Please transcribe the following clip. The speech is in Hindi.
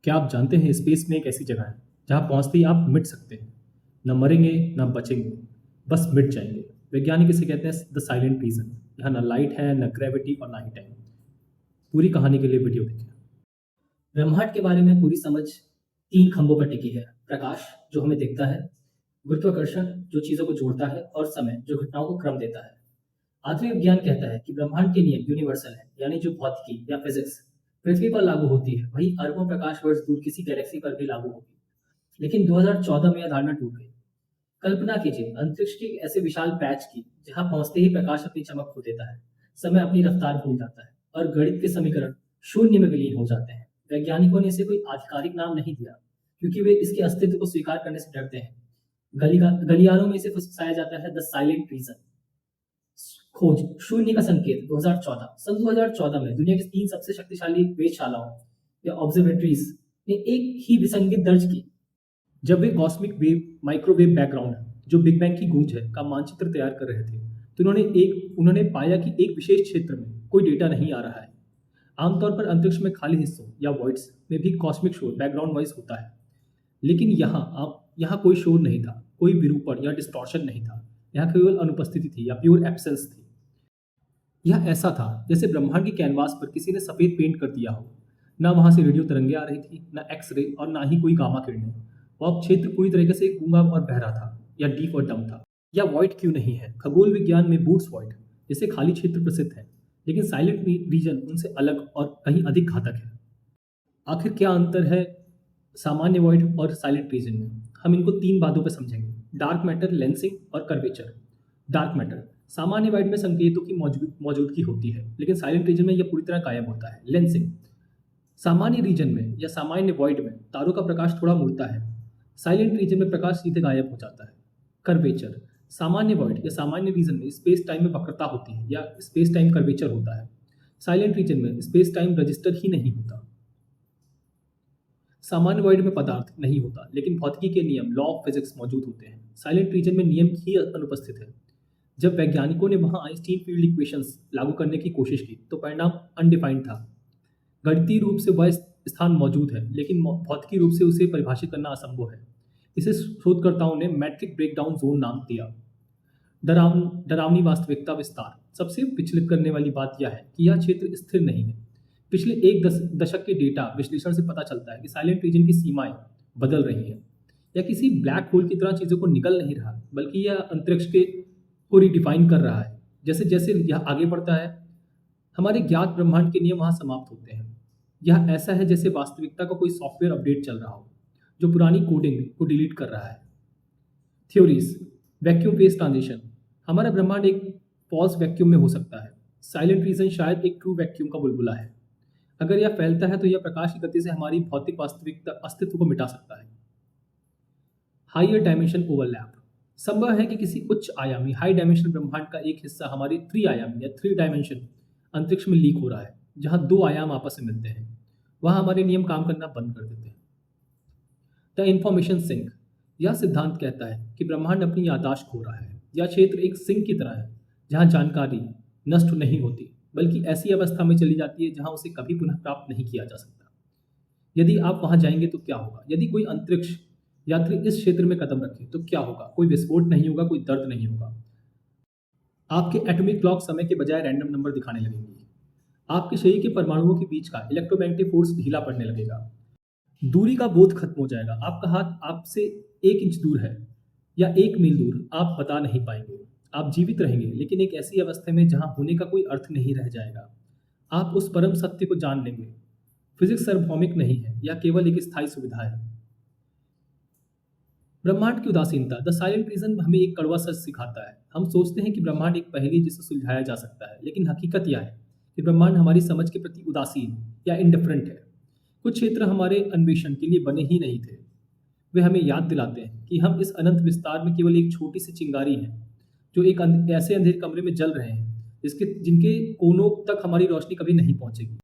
क्या आप जानते हैं स्पेस में एक ऐसी जगह है जहां पहुंचते ही आप मिट सकते हैं। न मरेंगे न बचेंगे, बस मिट जाएंगे। वैज्ञानिक इसे कहते हैं द साइलेंट रीजन। यहाँ न लाइट है, न ग्रेविटी और ना ही टाइम। पूरी कहानी के लिए वीडियो देखें। ब्रह्मांड के बारे में पूरी समझ तीन खंभों पर टिकी है। प्रकाश, जो हमें दिखता है। गुरुत्वाकर्षण, जो चीजों को जोड़ता है। और समय, जो घटनाओं को क्रम देता है। आधुनिक विज्ञान कहता है कि ब्रह्मांड के नियम यूनिवर्सल है, यानी जो भौतिकी या फिजिक्स पृथ्वी पर लागू होती है वही अरबों प्रकाश वर्ष दूर किसी गैलेक्सी पर भी लागू होगी। लेकिन 2014 में यह धारणा टूट गई। कल्पना कीजिए अंतरिक्ष की ऐसे विशाल पैच की जहां पहुंचते ही प्रकाश अपनी चमक खो देता है, समय अपनी रफ्तार भूल जाता है और गणित के समीकरण शून्य में विलीन हो जाते हैं। वैज्ञानिकों ने इसे कोई आधिकारिक नाम नहीं दिया क्योंकि वे इसके अस्तित्व को स्वीकार करने से डरते हैं। गलियारों में इसे फुसफुसाया जाता है द साइलेंट रीजन। खोज शून्य का संकेत 2014। सन 2014 में दुनिया की तीन सबसे शक्तिशाली वेधशालाओं या ऑब्जर्वेटरीज ने एक ही विसंगति दर्ज की। जब वे कॉस्मिक वेव माइक्रोवेव बैकग्राउंड जो बिग बैंग की गूंज है का मानचित्र तैयार कर रहे थे तो उन्होंने पाया कि एक विशेष क्षेत्र में कोई डेटा नहीं आ रहा है। आमतौर पर अंतरिक्ष में खाली हिस्सों या वॉइड्स में भी कॉस्मिक शोर बैकग्राउंड वॉइस होता है, लेकिन यहाँ कोई शोर नहीं था, कोई विरूपण या डिस्टॉर्शन नहीं था। यहाँ केवल अनुपस्थिति थी या प्योर एब्सेंस थी। यह ऐसा था जैसे ब्रह्मांड की कैनवास पर किसी ने सफेद पेंट कर दिया हो। ना वहां से रेडियो तरंगे आ रही थी, ना एक्सरे और ना ही कोई गामा किरणें। वह क्षेत्र पूरी तरीके से गूंगा और बहरा था, या डीप और डम था। या वॉइड क्यों नहीं है? खगोल विज्ञान में बूट्स वॉइड जैसे खाली क्षेत्र प्रसिद्ध है, लेकिन साइलेंट रीजन उनसे अलग और कहीं अधिक घातक है। आखिर क्या अंतर है सामान्य वॉइड और साइलेंट रीजन में? हम इनको तीन बातों पर समझेंगे: डार्क मैटर, लेंसिंग और कर्वेचर। डार्क मैटर सामान्य वाइड में संकेतों की मौजूदगी होती है, लेकिन साइलेंट रीजन में यह पूरी तरह गायब होता है। लेंसिंग सामान्य रीजन में या सामान्य वॉइड में तारों का प्रकाश थोड़ा मुड़ता है, साइलेंट रीजन में प्रकाश सीधे गायब हो जाता है। कर्वेचर सामान्य वॉइड या सामान्य रीजन में स्पेस टाइम में वक्रता होती है या स्पेस टाइम कर्वेचर होता है, साइलेंट रीजन में स्पेस टाइम रजिस्टर ही नहीं होता। सामान्य वॉइड में पदार्थ नहीं होता, लेकिन भौतिकी के नियम लॉ ऑफ फिजिक्स मौजूद होते हैं। साइलेंट रीजन में नियम ही अनुपस्थित है। जब वैज्ञानिकों ने वहां आइंस्टीन फील्ड इक्वेशंस लागू करने की कोशिश की तो परिणाम अनडिफाइंड था। गणितीय रूप से वह स्थान मौजूद है, लेकिन भौतिकी रूप से उसे परिभाषित करना असंभव है। इसे शोधकर्ताओं ने मैट्रिक ब्रेकडाउन जोन नाम दिया। डरावनी वास्तविकता विस्तार सबसे विचलित करने वाली बात यह है कि यह क्षेत्र स्थिर नहीं है। पिछले एक दशक के डेटा विश्लेषण से पता चलता है कि साइलेंट रीजन की सीमाएं बदल रही हैं। यह किसी ब्लैक होल की तरह चीज़ों को निगल नहीं रहा, बल्कि यह अंतरिक्ष को रिडिफाइन कर रहा है। जैसे जैसे यह आगे बढ़ता है, हमारे ज्ञात ब्रह्मांड के नियम वहाँ समाप्त होते हैं। यह ऐसा है जैसे वास्तविकता का कोई सॉफ्टवेयर अपडेट चल रहा हो जो पुरानी कोडिंग को डिलीट कर रहा है। थ्योरीज वैक्यूम फेज ट्रांजिशन हमारा ब्रह्मांड एक पॉज वैक्यूम में हो सकता है। साइलेंट रीजन शायद एक ट्रू वैक्यूम का बुलबुला है। अगर यह फैलता है तो यह प्रकाश की गति से हमारी भौतिक वास्तविकता अस्तित्व को मिटा सकता है। हाइयर डायमेंशन ओवरलैप संभव है कि किसी उच्च आयामी हाई डायमेंशनल ब्रह्मांड का एक हिस्सा हमारी त्रिआयामी या थ्री डायमेंशन अंतरिक्ष में लीक हो रहा है, जहां दो आयाम आपस में मिलते हैं। वहां हमारे नियम काम करना बंद कर देते हैं। द इंफॉर्मेशन सिंक यह सिद्धांत कहता है कि ब्रह्मांड अपनी याददाश्त खो रहा है। यह क्षेत्र एक सिंक की तरह है जहां जानकारी नष्ट नहीं होती, बल्कि ऐसी अवस्था में चली जाती है जहां उसे कभी पुनः प्राप्त नहीं किया जा सकता। यदि आप वहां जाएंगे तो क्या होगा? यदि कोई अंतरिक्ष यात्री इस क्षेत्र में कदम रखे तो क्या होगा? कोई विस्फोट नहीं होगा, कोई दर्द नहीं होगा। आपके एटॉमिक क्लॉक समय के बजाय रैंडम नंबर दिखाने लगेंगी। आपके शरीर के परमाणुओं के बीच का इलेक्ट्रोमैग्नेटिक फोर्स ढीला पड़ने लगेगा। दूरी का बोध खत्म हो जाएगा। आपका हाथ आपसे 1 इंच दूर है या 1 मील दूर, आप बता नहीं पाएंगे। आप जीवित रहेंगे, लेकिन एक ऐसी अवस्था में जहां होने का कोई अर्थ नहीं रह जाएगा। आप उस परम सत्य को जान लेंगे। फिजिक्स सार्वभौमिक नहीं है, यह केवल एक स्थायी सुविधा है। ब्रह्मांड की उदासीनता द साइलेंट रीजन हमें एक कड़वा सच सिखाता है। हम सोचते हैं कि ब्रह्मांड एक पहेली जिसे सुलझाया जा सकता है, लेकिन हकीकत यह है कि ब्रह्मांड हमारी समझ के प्रति उदासीन या इंडिफरेंट है। कुछ क्षेत्र हमारे अन्वेषण के लिए बने ही नहीं थे। वे हमें याद दिलाते हैं कि हम इस अनंत विस्तार में केवल एक छोटी सी चिंगारी हैं जो एक ऐसे अंधेरे कमरे में जल रहे हैं जिनके कोनों तक हमारी रोशनी कभी नहीं पहुंचेगी।